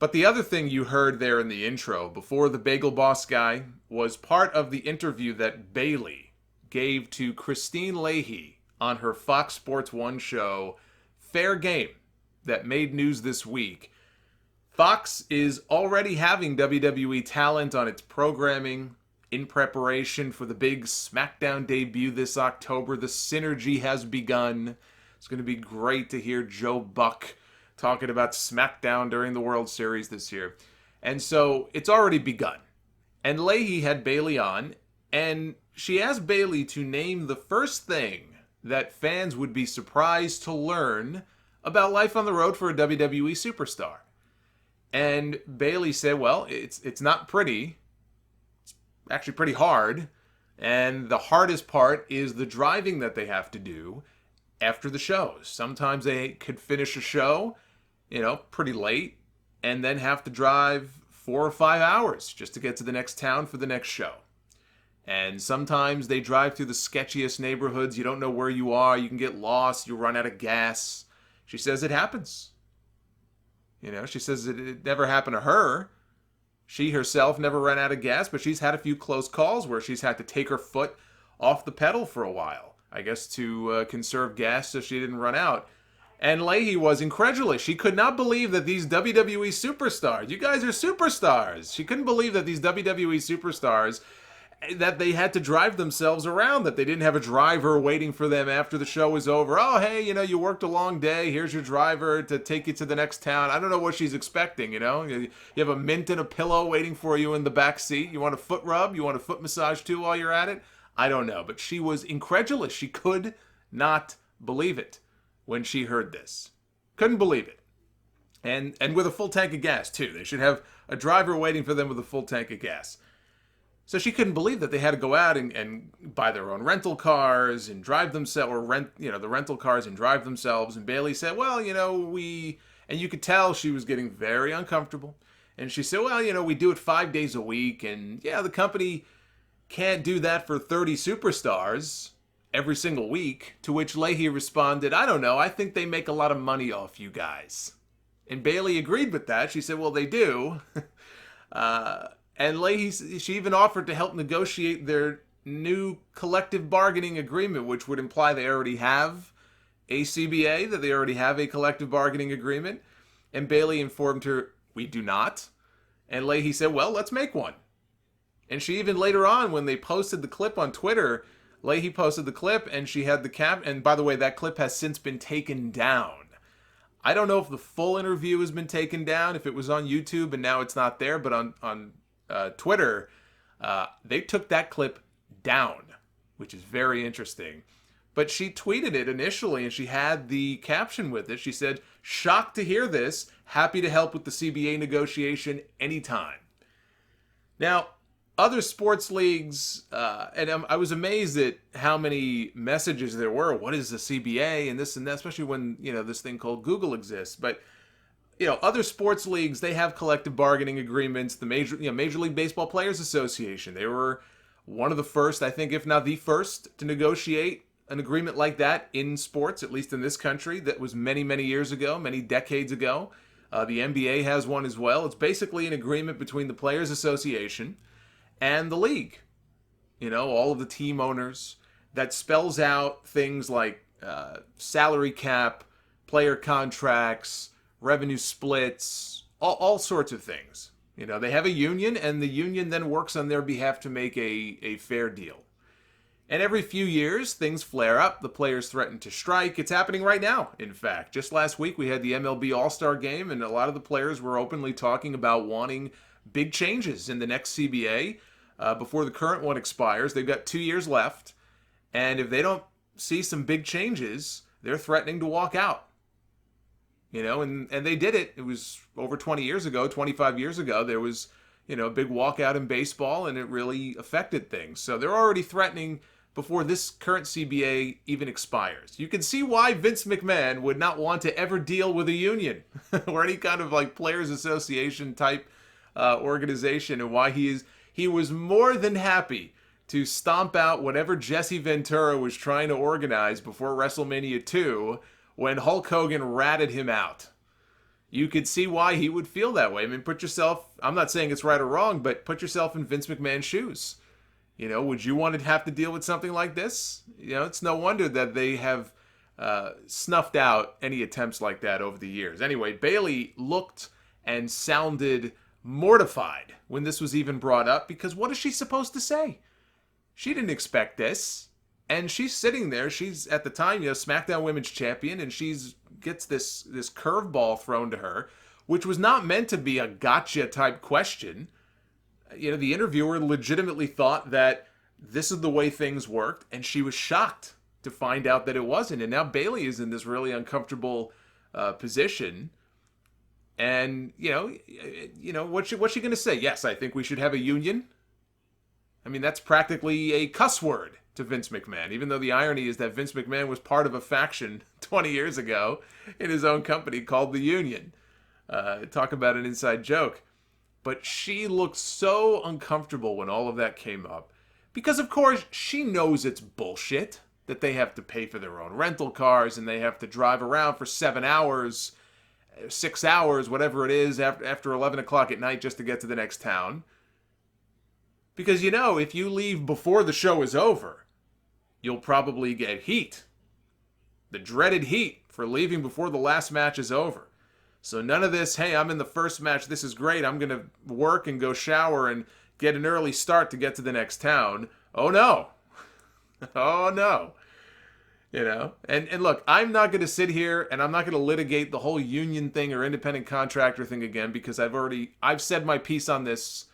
But the other thing you heard there in the intro, before the Bagel Boss guy, was part of the interview that Bayley gave to Christine Leahy on her Fox Sports 1 show, Fair Game, that made news this week. Fox is already having WWE talent on its programming in preparation for the big SmackDown debut this October. The synergy has begun. It's going to be great to hear Joe Buck talking about SmackDown during the World Series this year. And so it's already begun. And Leahy had Bayley on, and she asked Bayley to name the first thing that fans would be surprised to learn about life on the road for a WWE superstar. And Bayley said, well, it's not pretty. It's actually pretty hard. And the hardest part is the driving that they have to do after the shows. Sometimes they could finish a show, pretty late, and then have to drive 4 or 5 hours just to get to the next town for the next show. And sometimes they drive through the sketchiest neighborhoods. You don't know where you are. You can get lost. You run out of gas. She says it happens. She says it never happened to her. She herself never ran out of gas, but she's had a few close calls where she's had to take her foot off the pedal for a while, I guess to conserve gas so she didn't run out. And Leahy was incredulous. She could not believe that these WWE superstars, you guys are superstars. She couldn't believe that these WWE superstars, that they had to drive themselves around, that they didn't have a driver waiting for them after the show was over. Oh, hey, you worked a long day. Here's your driver to take you to the next town. I don't know what she's expecting, You have a mint and a pillow waiting for you in the back seat. You want a foot rub? You want a foot massage too while you're at it? I don't know. But she was incredulous. She could not believe it when she heard this. Couldn't believe it. And with a full tank of gas, too. They should have a driver waiting for them with a full tank of gas. So she couldn't believe that they had to go out and buy their own rental cars and drive themselves, or rent, the rental cars and drive themselves. And Bayley said, well, and you could tell she was getting very uncomfortable. And she said, well, we do it 5 days a week. And yeah, the company can't do that for 30 superstars every single week. To which Leahy responded, I don't know. I think they make a lot of money off you guys. And Bayley agreed with that. She said, well, they do. And Leahy, she even offered to help negotiate their new collective bargaining agreement, which would imply they already have a CBA, that they already have a collective bargaining agreement. And Bayley informed her, we do not. And Leahy said, well, let's make one. And she even later on, when they posted the clip on Twitter, Leahy posted the clip and she had the cap. And by the way, that clip has since been taken down. I don't know if the full interview has been taken down, if it was on YouTube and now it's not there, but on Twitter, they took that clip down, which is very interesting. But she tweeted it initially, and she had the caption with it. She said, shocked to hear this, happy to help with the CBA negotiation anytime. Now, other sports leagues, and I was amazed at how many messages there were. What is the CBA and this and that, especially when, this thing called Google exists. But other sports leagues, they have collective bargaining agreements. The Major League Baseball Players Association, they were one of the first, I think, if not the first, to negotiate an agreement like that in sports, at least in this country. That was many, many years ago, many decades ago. The NBA has one as well. It's basically an agreement between the Players Association and the league. All of the team owners, that spells out things like salary cap, player contracts, revenue splits, all sorts of things. They have a union, and the union then works on their behalf to make a fair deal. And every few years, things flare up. The players threaten to strike. It's happening right now, in fact. Just last week, we had the MLB All-Star Game, and a lot of the players were openly talking about wanting big changes in the next CBA before the current one expires. They've got 2 years left, and if they don't see some big changes, they're threatening to walk out. And they did it. It was over 20 years ago, 25 years ago. There was, a big walkout in baseball, and it really affected things. So they're already threatening before this current CBA even expires. You can see why Vince McMahon would not want to ever deal with a union or any kind of players association type organization, and why he was more than happy to stomp out whatever Jesse Ventura was trying to organize before WrestleMania 2 when Hulk Hogan ratted him out. you could see why he would feel that way. I mean, put yourself, I'm not saying it's right or wrong, but put yourself in Vince McMahon's shoes. Would you want to have to deal with something like this? It's no wonder that they have snuffed out any attempts like that over the years. Anyway, Bayley looked and sounded mortified when this was even brought up, because what is she supposed to say? She didn't expect this. And she's sitting there. She's, at the time, SmackDown Women's Champion, and she's gets this curveball thrown to her, which was not meant to be a gotcha type question. The interviewer legitimately thought that this is the way things worked, and she was shocked to find out that it wasn't. And now Bayley is in this really uncomfortable position. And what's she going to say? Yes, I think we should have a union. I mean, that's practically a cuss word to Vince McMahon, even though the irony is that Vince McMahon was part of a faction 20 years ago in his own company called the Union. Talk about an inside joke. But she looked so uncomfortable when all of that came up, because of course she knows it's bullshit that they have to pay for their own rental cars and they have to drive around for 7 hours, 6 hours, whatever it is, after 11 o'clock at night just to get to the next town. Because, if you leave before the show is over, you'll probably get heat. The dreaded heat for leaving before the last match is over. So none of this, hey, I'm in the first match, this is great, I'm going to work and go shower and get an early start to get to the next town. Oh, no. Oh, no. And look, I'm not going to sit here and I'm not going to litigate the whole union thing or independent contractor thing again, because I've said my piece on this.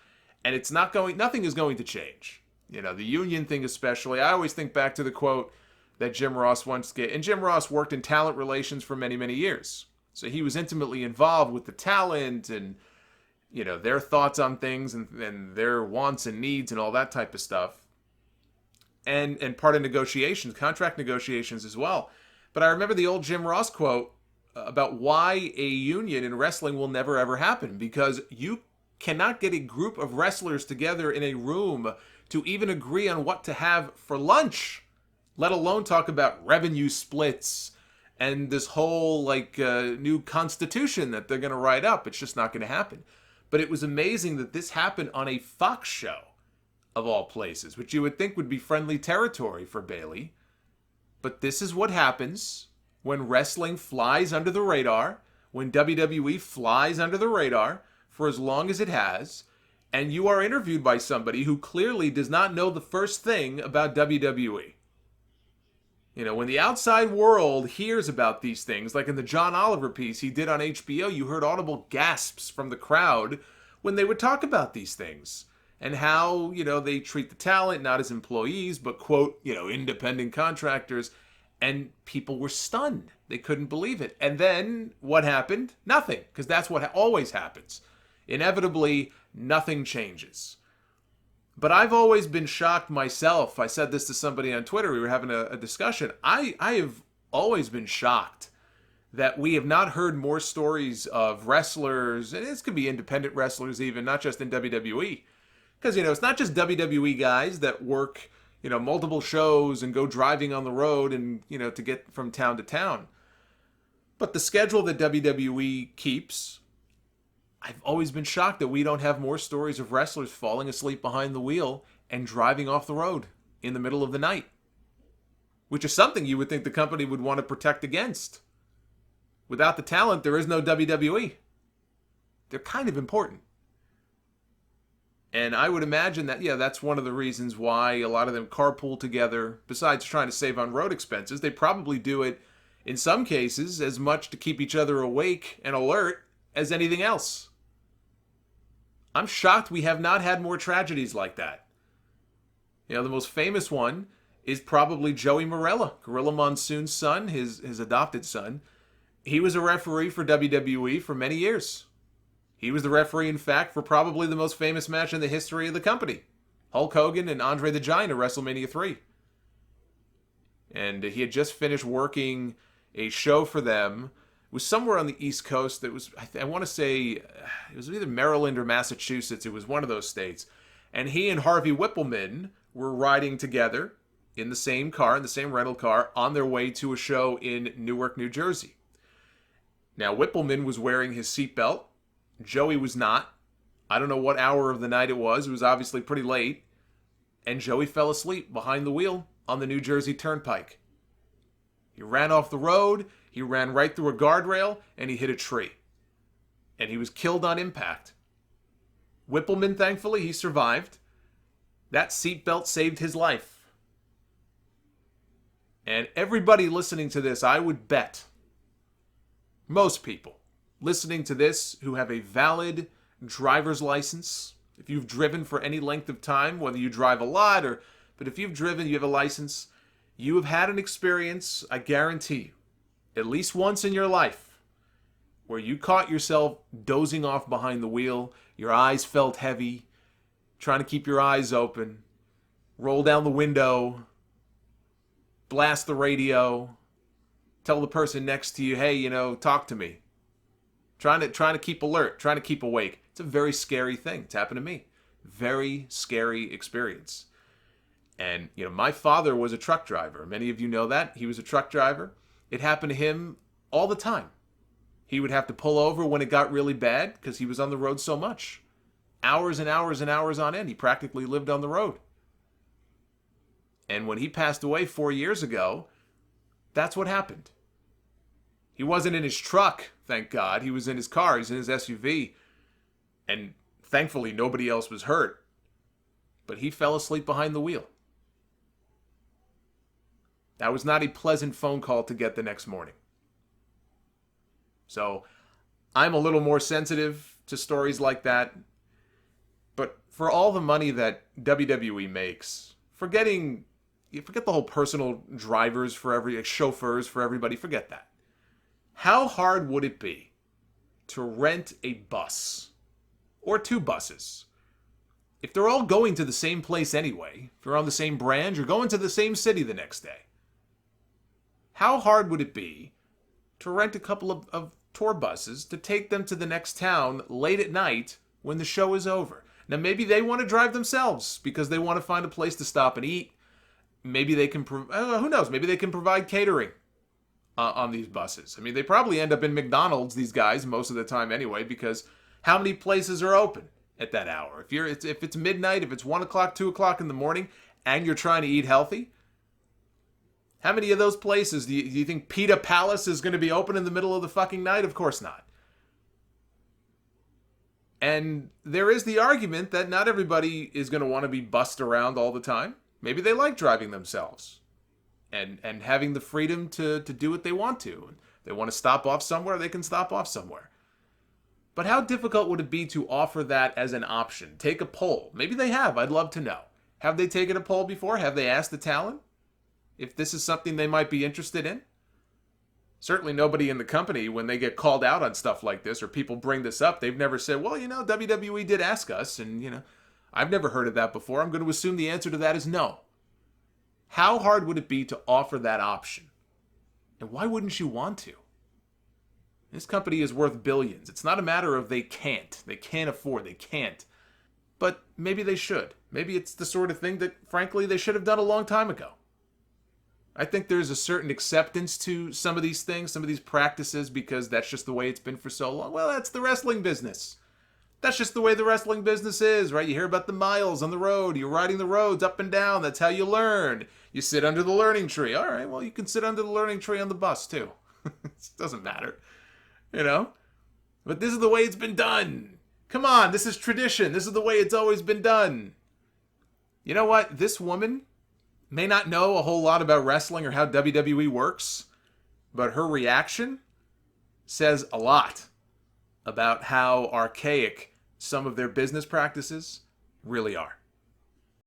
And nothing is going to change. The union thing especially. I always think back to the quote that Jim Ross once gave. And Jim Ross worked in talent relations for many, many years. So he was intimately involved with the talent and, their thoughts on things and their wants and needs and all that type of stuff. And part of negotiations, contract negotiations as well. But I remember the old Jim Ross quote about why a union in wrestling will never ever happen. Because you cannot get a group of wrestlers together in a room to even agree on what to have for lunch, let alone talk about revenue splits and this whole new constitution that they're going to write up. It's just not going to happen. But it was amazing that this happened on a Fox show, of all places, which you would think would be friendly territory for Bayley. But this is what happens when wrestling flies under the radar, when WWE flies under the radar for as long as it has, and you are interviewed by somebody who clearly does not know the first thing about WWE. When the outside world hears about these things, like in the John Oliver piece he did on HBO, you heard audible gasps from the crowd when they would talk about these things. And how, they treat the talent not as employees, but, quote, independent contractors. And people were stunned. They couldn't believe it. And then what happened? Nothing, because that's what always happens. Inevitably, nothing changes. But I've always been shocked myself. I said this to somebody on Twitter. We were having a discussion. I have always been shocked that we have not heard more stories of wrestlers, and this could be independent wrestlers even, not just in WWE. Because, it's not just WWE guys that work, multiple shows and go driving on the road and, to get from town to town. But the schedule that WWE keeps, I've always been shocked that we don't have more stories of wrestlers falling asleep behind the wheel and driving off the road in the middle of the night, which is something you would think the company would want to protect against. Without the talent, there is no WWE. They're kind of important. And I would imagine that, that's one of the reasons why a lot of them carpool together. Besides trying to save on road expenses, they probably do it, in some cases, as much to keep each other awake and alert as anything else. I'm shocked we have not had more tragedies like that. The most famous one is probably Joey Marella, Gorilla Monsoon's son, his adopted son. He was a referee for WWE for many years. He was the referee, in fact, for probably the most famous match in the history of the company. Hulk Hogan and Andre the Giant at WrestleMania 3. And he had just finished working a show for them. It was somewhere on the East Coast. It was, I want to say, it was either Maryland or Massachusetts. It was one of those states. And he and Harvey Whippleman were riding together in the same car, in the same rental car, on their way to a show in Newark, New Jersey. Now, Whippleman was wearing his seatbelt. Joey was not. I don't know what hour of the night it was. It was obviously pretty late. And Joey fell asleep behind the wheel on the New Jersey Turnpike. He ran off the road, he ran right through a guardrail, and he hit a tree. And he was killed on impact. Whippleman, thankfully, he survived. That seatbelt saved his life. And everybody listening to this, I would bet, most people listening to this who have a valid driver's license, if you've driven for any length of time, whether you drive a lot but if you've driven, you have a license, you have had an experience, I guarantee you, at least once in your life, where you caught yourself dozing off behind the wheel, your eyes felt heavy, trying to keep your eyes open, roll down the window, blast the radio, tell the person next to you, hey, talk to me. Trying to keep alert, trying to keep awake. It's a very scary thing. It's happened to me. Very scary experience. And, my father was a truck driver. Many of you know that. He was a truck driver. It happened to him all the time. He would have to pull over when it got really bad because he was on the road so much. Hours and hours and hours on end. He practically lived on the road. And when he passed away 4 years ago, that's what happened. He wasn't in his truck, thank God. He was in his car. He was in his SUV. And thankfully, nobody else was hurt. But he fell asleep behind the wheel. That was not a pleasant phone call to get the next morning. So, I'm a little more sensitive to stories like that. But for all the money that WWE makes, forget the whole personal drivers for chauffeurs for everybody, forget that. How hard would it be to rent a bus or 2 buses? If they're all going to the same place anyway, if you're on the same brand, you're going to the same city the next day. How hard would it be to rent a couple of tour buses to take them to the next town late at night when the show is over? Now, maybe they want to drive themselves because they want to find a place to stop and eat. Maybe they can, who knows, maybe they can provide catering on these buses. I mean, they probably end up in McDonald's, these guys, most of the time anyway, because how many places are open at that hour? If it's midnight, if it's 1 o'clock, 2 o'clock in the morning, and you're trying to eat healthy, how many of those places do you think Pita Palace is going to be open in the middle of the fucking night? Of course not. And there is the argument that not everybody is going to want to be bussed around all the time. Maybe they like driving themselves and having the freedom to do what they want to. They want to stop off somewhere, they can stop off somewhere. But how difficult would it be to offer that as an option? Take a poll. Maybe they have. I'd love to know. Have they taken a poll before? Have they asked the talent if this is something they might be interested in? Certainly nobody in the company, when they get called out on stuff like this or people bring this up, they've never said, well, WWE did ask us, and, I've never heard of that before. I'm going to assume the answer to that is no. How hard would it be to offer that option? And why wouldn't you want to? This company is worth billions. It's not a matter of they can't. They can't afford. They can't. But maybe they should. Maybe it's the sort of thing that, frankly, they should have done a long time ago. I think there's a certain acceptance to some of these things, some of these practices, because that's just the way it's been for so long. Well, that's the wrestling business. That's just the way the wrestling business is, right? You hear about the miles on the road. You're riding the roads up and down. That's how you learn. You sit under the learning tree. All right, well, you can sit under the learning tree on the bus, too. It doesn't matter, But this is the way it's been done. Come on, this is tradition. This is the way it's always been done. You know what? This woman may not know a whole lot about wrestling or how WWE works, but her reaction says a lot about how archaic some of their business practices really are.